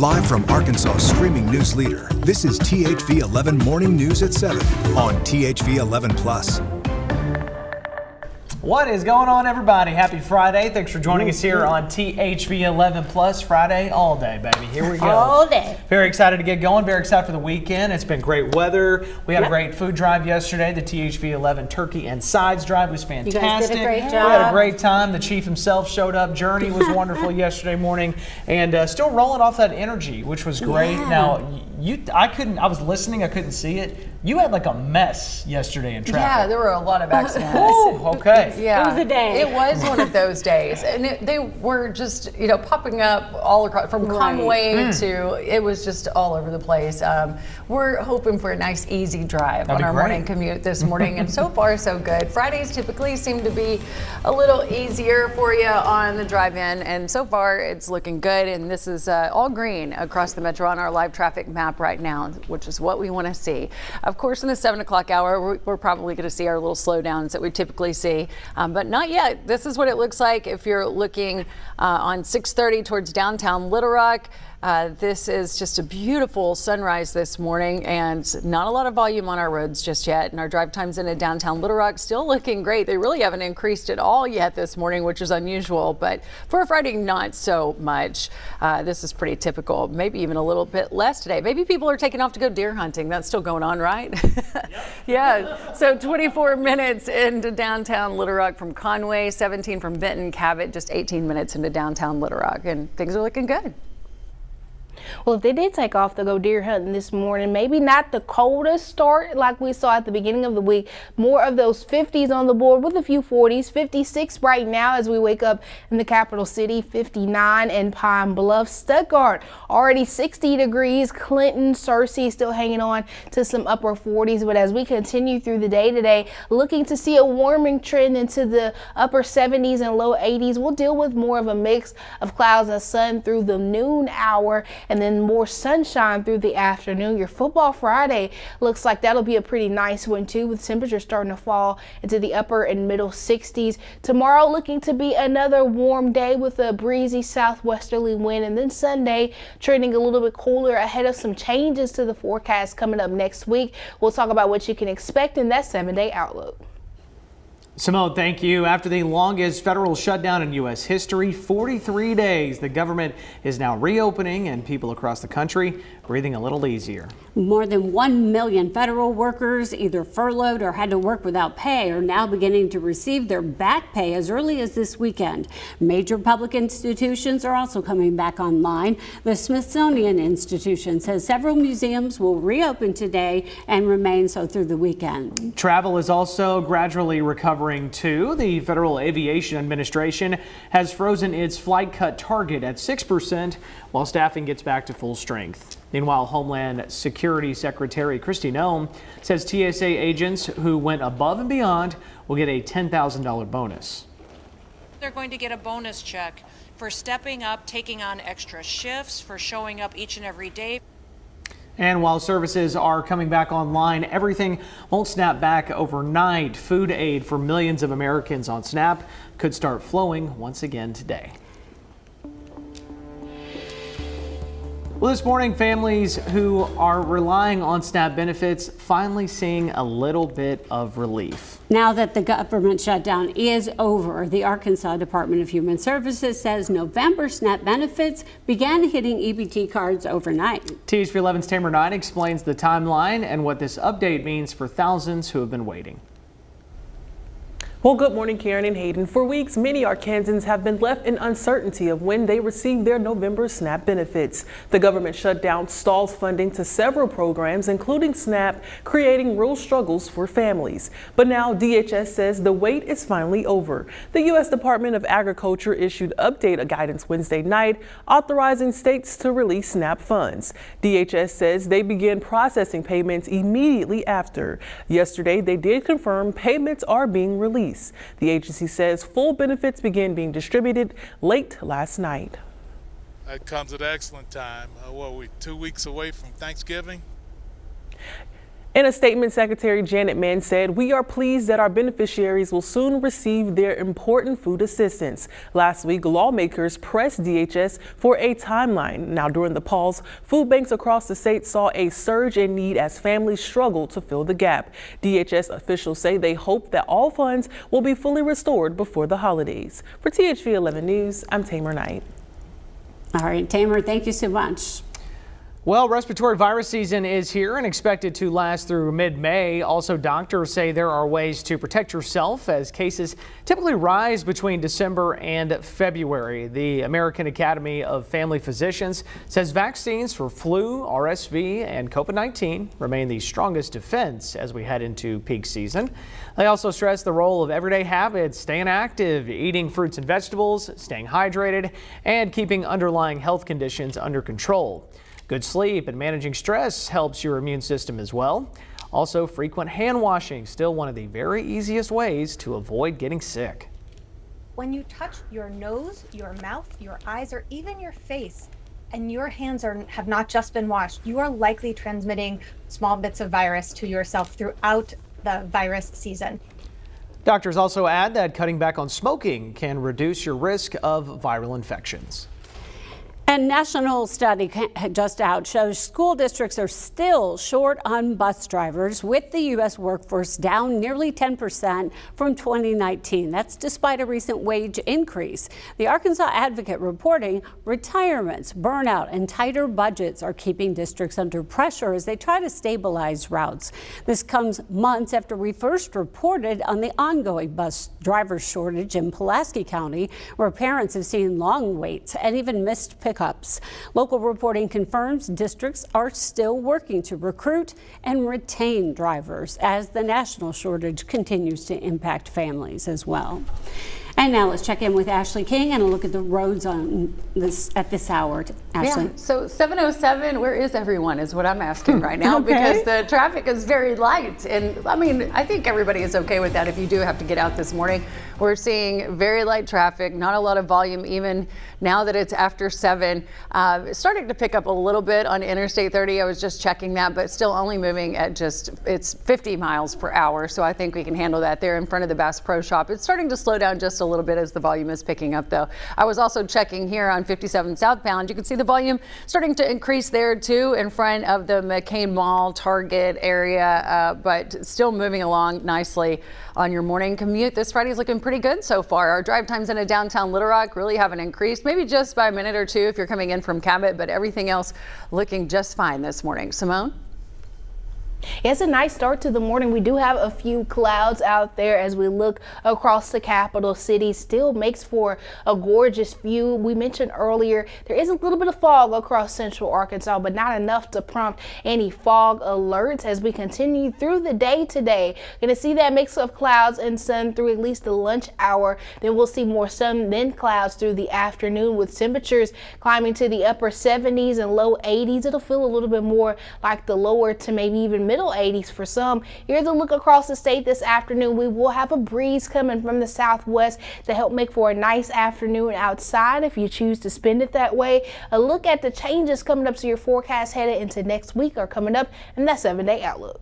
Live from Arkansas' streaming news leader, this is THV 11 Morning News at 7 on THV 11 Plus. What is going on, everybody? Happy Friday. Thanks for joining us here on THV 11 Plus Friday all day, baby. Here we go. All day. Very excited to get going. Very excited for the weekend. It's been great weather. We had a great food drive yesterday. The THV 11 Turkey and Sides drive was fantastic. You guys did a great job. We had a great time. The chief himself showed up. Journey was wonderful yesterday morning, and still rolling off that energy, which was great. Yeah. Now, I was listening. I couldn't see it. You had like a mess yesterday in traffic. Yeah, there were a lot of accidents. Oh, okay. Yeah, It was a day. It was one of those days, and they were just popping up all across from Conway to it was just all over the place. We're hoping for a nice easy drive on our morning commute this morning, and so far so good. Fridays typically seem to be a little easier for you on the drive-in, and so far it's looking good. And this is all green across the metro on our live traffic map right now, which is what we want to see. Of course, in the 7 o'clock hour, we're probably going to see our little slowdowns that we typically see, but not yet. This is what it looks like if you're looking on 630 towards downtown Little Rock. This is just a beautiful sunrise this morning, and not a lot of volume on our roads just yet. And our drive times into downtown Little Rock still looking great. They really haven't increased at all yet this morning, which is unusual, but for a Friday, not so much. This is pretty typical, maybe even a little bit less today. Maybe people are taking off to go deer hunting. That's still going on, right? Yeah, so 24 minutes into downtown Little Rock from Conway, 17 from Benton, Cabot, just 18 minutes into downtown Little Rock, and things are looking good. Well, if they did take off to go deer hunting this morning, maybe not the coldest start like we saw at the beginning of the week. More of those 50s on the board with a few 40s. 56 right now as we wake up in the capital city. 59 in Pine Bluff. Stuttgart already 60 degrees. Clinton, Searcy still hanging on to some upper 40s. But as we continue through the day today, looking to see a warming trend into the upper 70s and low 80s. We'll deal with more of a mix of clouds and sun through the noon hour, and then more sunshine through the afternoon. Your football Friday looks like that'll be a pretty nice one too, with temperatures starting to fall into the upper and middle 60s. Tomorrow looking to be another warm day with a breezy southwesterly wind, and then Sunday trending a little bit cooler ahead of some changes to the forecast coming up next week. We'll talk about what you can expect in that 7-day outlook. Simone, thank you. After the longest federal shutdown in U.S. history, 43 days, the government is now reopening and people across the country breathing a little easier. More than 1 million federal workers either furloughed or had to work without pay are now beginning to receive their back pay as early as this weekend. Major public institutions are also coming back online. The Smithsonian Institution says several museums will reopen today and remain so through the weekend. Travel is also gradually recovering too. The Federal Aviation Administration has frozen its flight cut target at 6% while staffing gets back to full strength. Meanwhile, Homeland Security Secretary Kristi Noem says TSA agents who went above and beyond will get a $10,000 bonus. They're going to get a bonus check for stepping up, taking on extra shifts, for showing up each and every day. And while services are coming back online, everything won't snap back overnight. Food aid for millions of Americans on SNAP could start flowing once again today. Well, this morning, families who are relying on SNAP benefits finally seeing a little bit of relief. Now that the government shutdown is over, the Arkansas Department of Human Services says November SNAP benefits began hitting EBT cards overnight. THV 11's Tamer 9 explains the timeline and what this update means for thousands who have been waiting. Well, good morning, Karen and Hayden. For weeks, many Arkansans have been left in uncertainty of when they receive their November SNAP benefits. The government shutdown stalls funding to several programs, including SNAP, creating real struggles for families. But now DHS says the wait is finally over. The U.S. Department of Agriculture issued updated guidance Wednesday night, authorizing states to release SNAP funds. DHS says they began processing payments immediately after. Yesterday, they did confirm payments are being released. The agency says full benefits began being distributed late last night. It comes at an excellent time. What are we, 2 weeks away from Thanksgiving? In a statement, Secretary Janet Mann said, "We are pleased that our beneficiaries will soon receive their important food assistance." Last week, lawmakers pressed DHS for a timeline. Now, during the pause, food banks across the state saw a surge in need as families struggled to fill the gap. DHS officials say they hope that all funds will be fully restored before the holidays. For THV 11 News, I'm Tamer Knight. All right, Tamer, thank you so much. Well, respiratory virus season is here and expected to last through mid-May. Also, doctors say there are ways to protect yourself as cases typically rise between December and February. The American Academy of Family Physicians says vaccines for flu, RSV, and COVID-19 remain the strongest defense as we head into peak season. They also stress the role of everyday habits, staying active, eating fruits and vegetables, staying hydrated, and keeping underlying health conditions under control. Good sleep and managing stress helps your immune system as well. Also, frequent hand washing, still one of the very easiest ways to avoid getting sick. When you touch your nose, your mouth, your eyes, or even your face, and your hands have not just been washed, you are likely transmitting small bits of virus to yourself throughout the virus season. Doctors also add that cutting back on smoking can reduce your risk of viral infections. A national study just out shows school districts are still short on bus drivers, with the U.S. workforce down nearly 10% from 2019. That's despite a recent wage increase. The Arkansas Advocate reporting retirements, burnout, and tighter budgets are keeping districts under pressure as they try to stabilize routes. This comes months after we first reported on the ongoing bus driver shortage in Pulaski County, where parents have seen long waits and even missed pickups. Local reporting confirms districts are still working to recruit and retain drivers as the national shortage continues to impact families as well. And now let's check in with Ashley King and a look at the roads on at this hour. Ashley. Yeah, so 707, where is everyone is what I'm asking right now because the traffic is very light. And I mean, I think everybody is okay with that if you do have to get out this morning. We're seeing very light traffic, not a lot of volume even now that it's after 7. Starting to pick up a little bit on Interstate 30. I was just checking that, but still only moving at it's 50 miles per hour. So I think we can handle that there in front of the Bass Pro Shop. It's starting to slow down just a little bit as the volume is picking up though. I was also checking here on 57 southbound. You can see the volume starting to increase there too in front of the McCain Mall Target area, but still moving along nicely on your morning commute. This Friday is looking pretty good so far. Our drive times into downtown Little Rock really haven't increased, maybe just by a minute or two if you're coming in from Cabot, but everything else looking just fine this morning. Simone? It's a nice start to the morning. We do have a few clouds out there as we look across the capital city. Still makes for a gorgeous view. We mentioned earlier there is a little bit of fog across central Arkansas, but not enough to prompt any fog alerts as we continue through the day today. Going to see that mix of clouds and sun through at least the lunch hour. Then we'll see more sun, then clouds through the afternoon with temperatures climbing to the upper 70s and low 80s. It'll feel a little bit more like the lower to maybe even middle 80s for some. Here's a look across the state this afternoon. We will have a breeze coming from the southwest to help make for a nice afternoon outside if you choose to spend it that way. A look at the changes coming up, so your forecast headed into next week are coming up in that 7-day outlook.